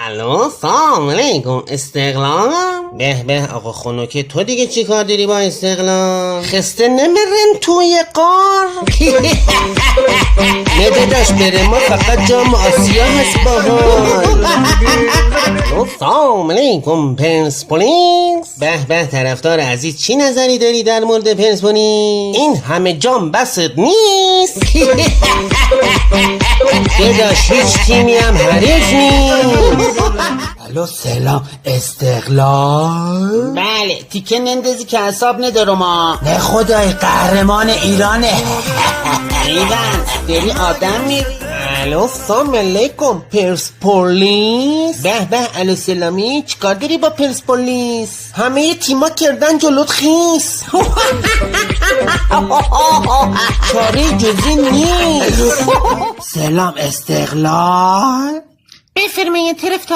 الو سلام علیکم. استقلال به آقا خنوکه، تو دیگه چی کار داری با استقلال؟ خسته نمیرن توی قار ندادش بره، ما فقط جام آسیا هست باهان. سلام علیکم پرسپولیس. به طرفدار عزیز، چی نظری داری در مورد پرسپولیس؟ این همه جام بست نیست داداش، هیچ تیمی هم حریف نیست. الو سلام استقلال. بله تیکه نندازی که حساب نداره ما. نه خدای قهرمان ایرانه. ایوان داری آدم میری. الو سلام علیکم پرسپولیس. به الو سلامی، چیکار داری با پرسپولیس؟ همه تیما کردن جلوت خیس چاره جزی نیست. سلام استقلال. بفرمایید طرف